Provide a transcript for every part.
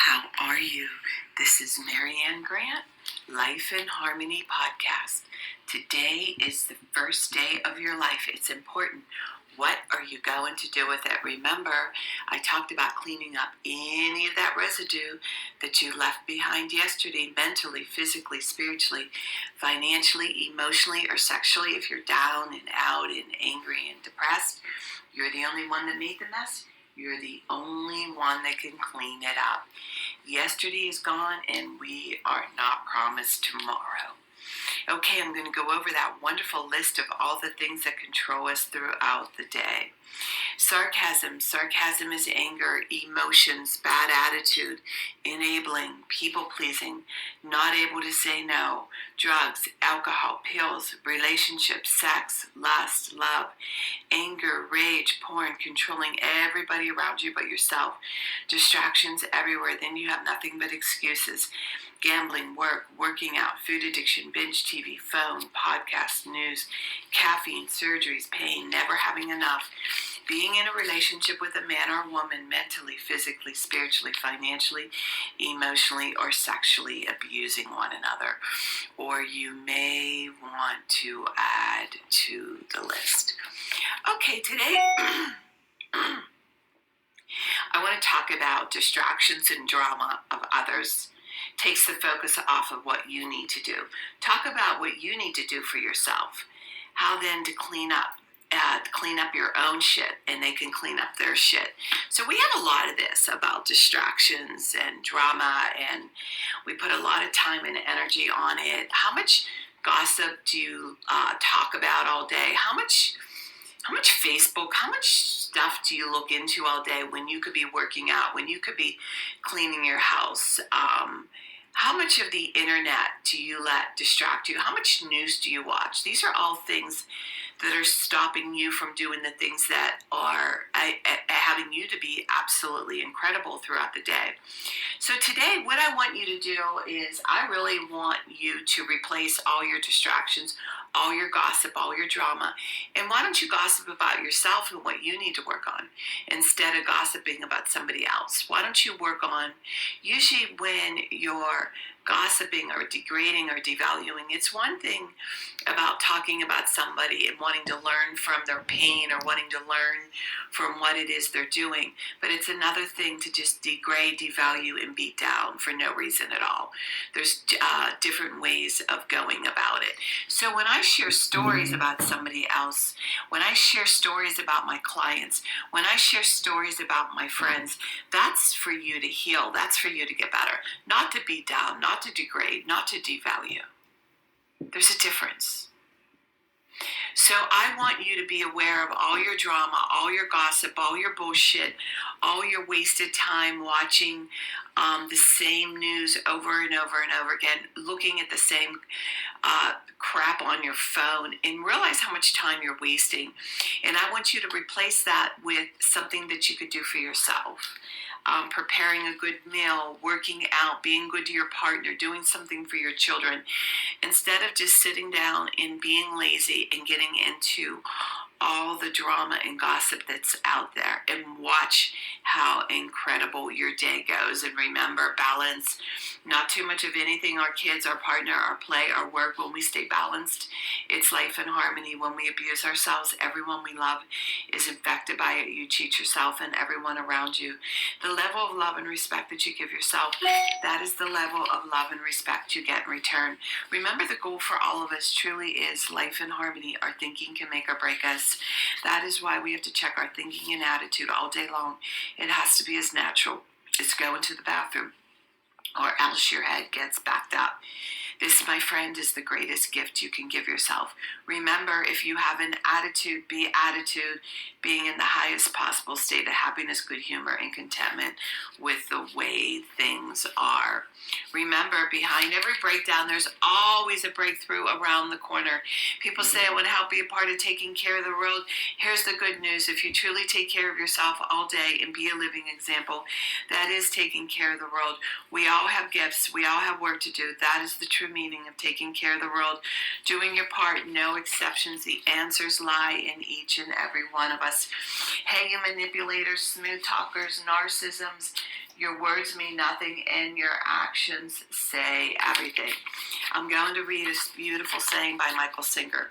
How are you? This is Marianne Grant, Life in Harmony podcast. Today is the first day of your life. It's important. What are you going to do with it? Remember, I talked about cleaning up any of that residue that you left behind yesterday, mentally, physically, spiritually, financially, emotionally, or sexually. If you're down and out and angry and depressed, you're the only one that made the mess. You're the only one that can clean it up. Yesterday is gone, and we are not promised tomorrow. Okay, I'm going to go over that wonderful list of all the things that control us throughout the day. Sarcasm. Sarcasm is anger, emotions, bad attitude, enabling, people-pleasing, not able to say no, drugs, alcohol, pills, relationships, sex, lust, love, anger, rage, porn, controlling everybody around you but yourself, distractions everywhere. Then you have nothing but excuses. Gambling, work, working out, food addiction, binge TV, phone, podcast, news, caffeine, surgeries, pain, never having enough, being in a relationship with a man or woman, mentally, physically, spiritually, financially, emotionally, or sexually abusing one another. Or you may want to add to the list. Okay, today I want to talk about distractions and drama of others. Takes the focus off of what you need to do. Talk about what you need to do for yourself. How then to clean up your own shit, and they can clean up their shit. So we have a lot of this about distractions and drama, and we put a lot of time and energy on it. How much gossip do you talk about all day? How much Facebook, how much stuff do you look into all day when you could be working out, when you could be cleaning your house? How much of the internet do you let distract you? How much news do you watch? These are all things that are stopping you from doing the things that are having you to be absolutely incredible throughout the day. So today, what I want you to do is I really want you to replace all your distractions, all your gossip, all your drama. And why don't you gossip about yourself and what you need to work on instead of gossiping about somebody else? Why don't you work on, usually when you're gossiping or degrading or devaluing, it's one thing about talking about somebody and wanting to learn from their pain or wanting to learn from what it is they're doing, but it's another thing to just degrade, devalue, and beat down for no reason at all. There's different ways of going about it. So when I share stories about somebody else, when I share stories about my clients, when I share stories about my friends, that's for you to heal. That's for you to get better. Not to beat down, not to degrade, not to devalue. There's a difference. So I want you to be aware of all your drama, all your gossip, all your bullshit, all your wasted time watching the same news over and over and over again, looking at the same crap on your phone, and realize how much time you're wasting. And I want you to replace that with something that you could do for yourself. Preparing a good meal, working out, being good to your partner, doing something for your children, instead of just sitting down and being lazy and getting into all the drama and gossip that's out there, and watch how incredible your day goes. And remember, balance, not too much of anything, our kids, our partner, our play, our work. When we stay balanced, it's life in harmony. When we abuse ourselves, everyone we love is infected by it. You cheat yourself and everyone around you. The level of love and respect that you give yourself, that is the level of love and respect you get in return. Remember, the goal for all of us truly is life in harmony. Our thinking can make or break us. That is why we have to check our thinking and attitude all day long. It has to be as natural as going to the bathroom, or else your head gets backed up. This, my friend, is the greatest gift you can give yourself. Remember, if you have an attitude, being in the highest possible state of happiness, good humor, and contentment with the way things are. Remember, behind every breakdown, there's always a breakthrough around the corner. People say, I want to help be a part of taking care of the world. Here's the good news. If you truly take care of yourself all day and be a living example, that is taking care of the world. We all have gifts. We all have work to do. That is the true meaning of taking care of the world. Doing your part, no exceptions. The answers lie in each and every one of us. Hey, you manipulators, smooth talkers, narcissisms, Your words mean nothing and your actions say everything. I'm going to read a beautiful saying by Michael Singer.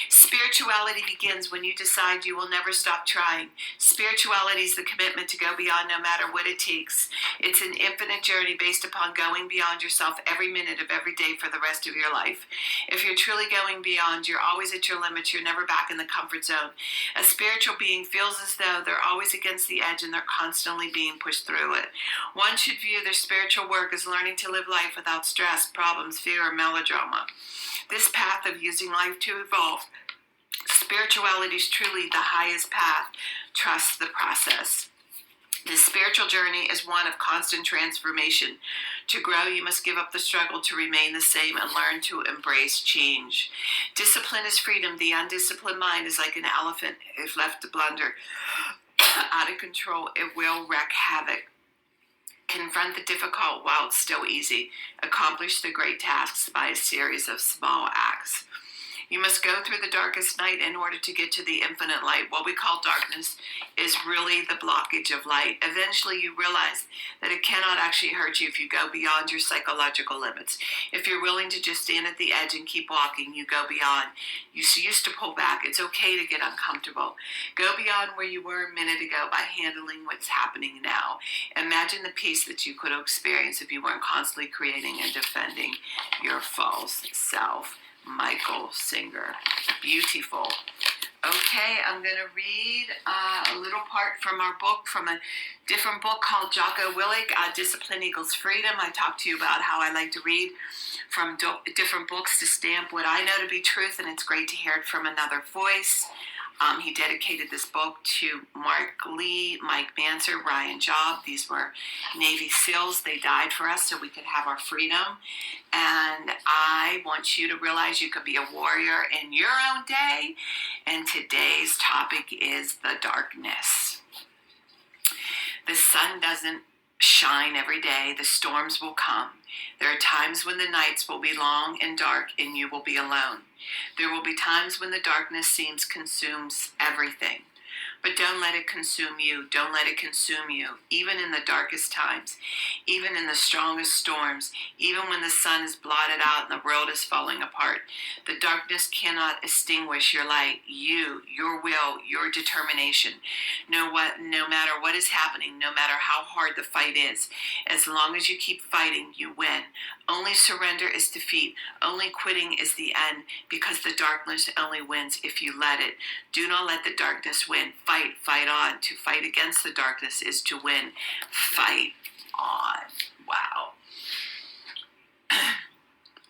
Spirituality begins when you decide you will never stop trying. Spirituality is the commitment to go beyond no matter what it takes. It's an infinite journey based upon going beyond yourself every minute of every day for the rest of your life. If you're truly going beyond, you're always at your limits. You're never back in the comfort zone. A spiritual being feels as though they're always against the edge and they're constantly being pushed through it. One should view their spiritual work as learning to live life without stress, problems, fear, or melodrama. This path of using life to evolve, spirituality is truly the highest path. Trust the process. The spiritual journey is one of constant transformation. To grow, you must give up the struggle to remain the same and learn to embrace change. Discipline is freedom. The undisciplined mind is like an elephant. If left to blunder out of control, it will wreak havoc. Confront the difficult while it's still easy. Accomplish the great tasks by a series of small acts. You must go through the darkest night in order to get to the infinite light. What we call darkness is really the blockage of light. Eventually you realize that it cannot actually hurt you if you go beyond your psychological limits. If you're willing to just stand at the edge and keep walking, you go beyond. You used to pull back. It's okay to get uncomfortable. Go beyond where you were a minute ago by handling what's happening now. Imagine the peace that you could experience if you weren't constantly creating and defending your false self. Michael Singer. Beautiful. Okay, I'm going to read a little part from our book, from a different book called Jocko Willink, Discipline Equals Freedom. I talked to you about how I like to read from different books to stamp what I know to be truth, and it's great to hear it from another voice. He dedicated this book to Mark Lee, Mike Manser, Ryan Job. These were Navy SEALs. They died for us so we could have our freedom. And I want you to realize you could be a warrior in your own day. And today's topic is the darkness. The sun doesn't shine every day. The storms will come. There are times when the nights will be long and dark and you will be alone. There will be times when the darkness seems consumes everything. But don't let it consume you. Don't let it consume you. Even in the darkest times, even in the strongest storms, even when the sun is blotted out and the world is falling apart, the darkness cannot extinguish your light, you, your will, your determination. No matter what is happening, no matter how hard the fight is, as long as you keep fighting, you win. Only surrender is defeat. Only quitting is the end, because the darkness only wins if you let it. Do not let the darkness win. Fight on. To fight against the darkness is to win. Fight on. Wow.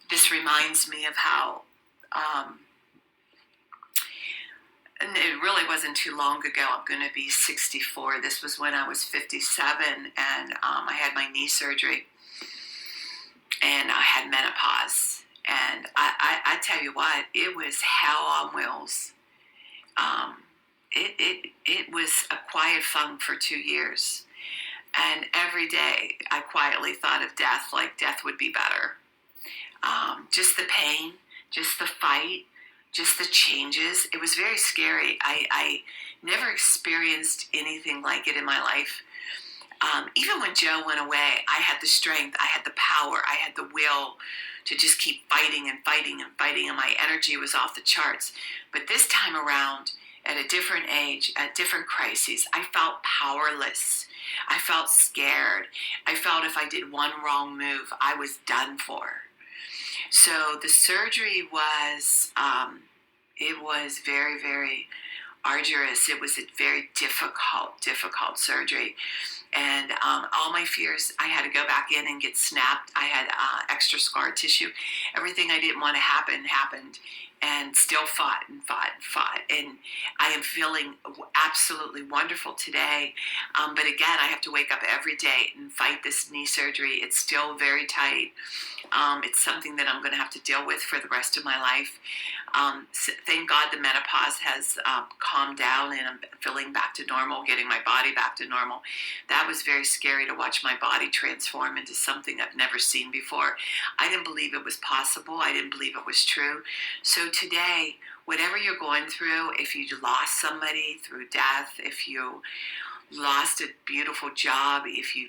This reminds me of how, and it really wasn't too long ago. I'm going to be 64. This was when I was 57, and I had my knee surgery, and I had menopause. And I tell you what, it was hell on wheels. It was a quiet fun for 2 years. And every day I quietly thought of death, like death would be better. Just the pain, just the fight, just the changes. It was very scary. I never experienced anything like it in my life. Even when Joe went away, I had the strength, I had the power, I had the will to just keep fighting and fighting and fighting, and my energy was off the charts. But this time around, at a different age, at different crises, I felt powerless. I felt scared. I felt if I did one wrong move, I was done for. So the surgery was, it was very, very arduous. It was a very difficult surgery. And all my fears, I had to go back in and get snapped. I had extra scar tissue. Everything I didn't want to happen happened, and still fought and fought and fought. And I am feeling absolutely wonderful today. But again, I have to wake up every day and fight this knee surgery. It's still very tight. It's something that I'm going to have to deal with for the rest of my life. Thank God the menopause has calmed down, and I'm feeling back to normal, getting my body back to normal. That was very scary to watch my body transform into something I've never seen before. I didn't believe it was possible. I didn't believe it was true. So today, whatever you're going through, if you lost somebody through death, if you lost a beautiful job, if you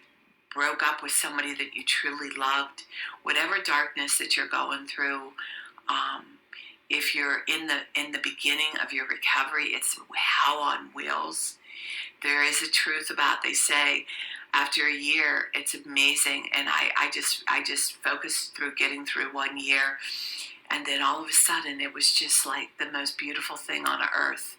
broke up with somebody that you truly loved, whatever darkness that you're going through, if you're in the beginning of your recovery, it's hell on wheels. There is a truth about, they say, after a year, it's amazing. And I just focused through getting through 1 year. And then all of a sudden, it was just like the most beautiful thing on earth.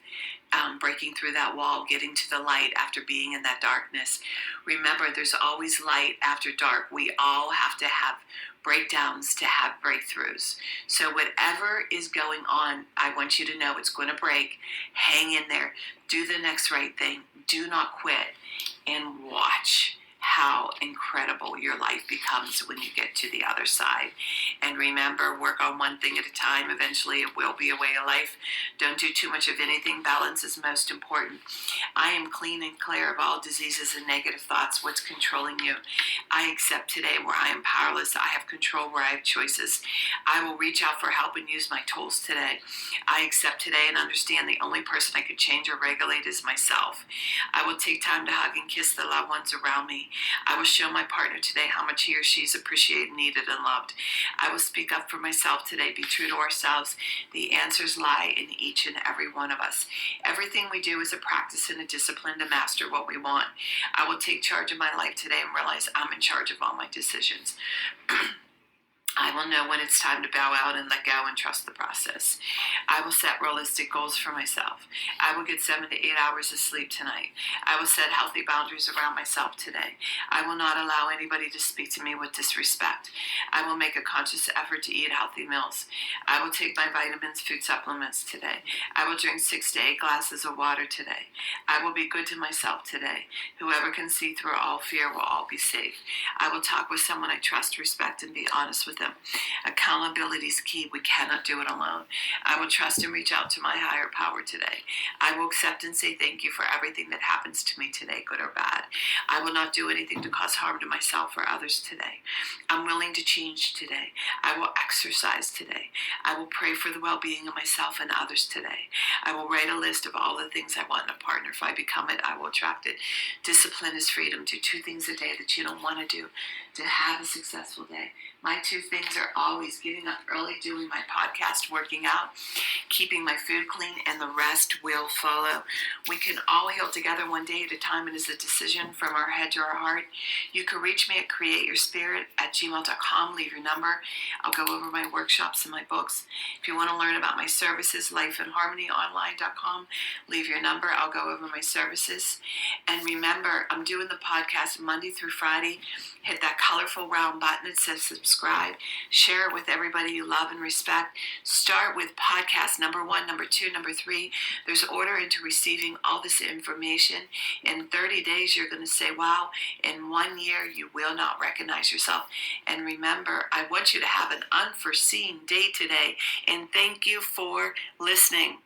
Breaking through that wall, getting to the light after being in that darkness. Remember, there's always light after dark. We all have to have breakdowns to have breakthroughs. So whatever is going on, I want you to know it's going to break. Hang in there. Do the next right thing. Do not quit. And watch how incredible your life becomes when you get to the other side. And remember, work on one thing at a time. Eventually it will be a way of life. Don't do too much of anything. Balance is most important. I am clean and clear of all diseases and negative thoughts. What's controlling you? I accept today where I am powerless. I have control where I have choices. I will reach out for help and use my tools today. I accept today and understand the only person I could change or regulate is myself. I will take time to hug and kiss the loved ones around me. I will show my partner today how much he or she is appreciated, needed, and loved. I will speak up for myself today. Be true to ourselves. The answers lie in each and every one of us. Everything we do is a practice and a discipline to master what we want. I will take charge of my life today and realize I'm in charge of all my decisions. I will know when it's time to bow out and let go and trust the process. I will set realistic goals for myself. I will get 7 to 8 hours of sleep tonight. I will set healthy boundaries around myself today. I will not allow anybody to speak to me with disrespect. I will make a conscious effort to eat healthy meals. I will take my vitamins, food supplements today. I will drink 6 to 8 glasses of water today. I will be good to myself today. Whoever can see through all fear will all be safe. I will talk with someone I trust, respect, and be honest with them. Accountability is key. We cannot do it alone. I will trust and reach out to my higher power today. I will accept and say thank you for everything that happens to me today, good or bad. I will not do anything to cause harm to myself or others today. I'm willing to change today. I will exercise today. I will pray for the well-being of myself and others today. I will write a list of all the things I want in a partner. If I become it, I will attract it. Discipline is freedom. Do 2 things a day that you don't want to do to have a successful day. My 2 things are always getting up early, doing my podcast, working out, keeping my food clean, and the rest will follow. We can all heal together one day at a time. It is a decision from our head to our heart. You can reach me at createyourspirit@gmail.com. Leave your number. I'll go over my workshops and my books. If you want to learn about my services, lifeandharmonyonline.com. Leave your number. I'll go over my services. And remember, I'm doing the podcast Monday through Friday. Hit that colorful round button that says subscribe. Share it with everybody you love and respect. Start with podcast number 1, number 2, number 3. There's order into receiving all this information. In 30 days, you're going to say, wow. In 1 year, you will not recognize yourself. And remember, I want you to have an unforeseen day today. And thank you for listening.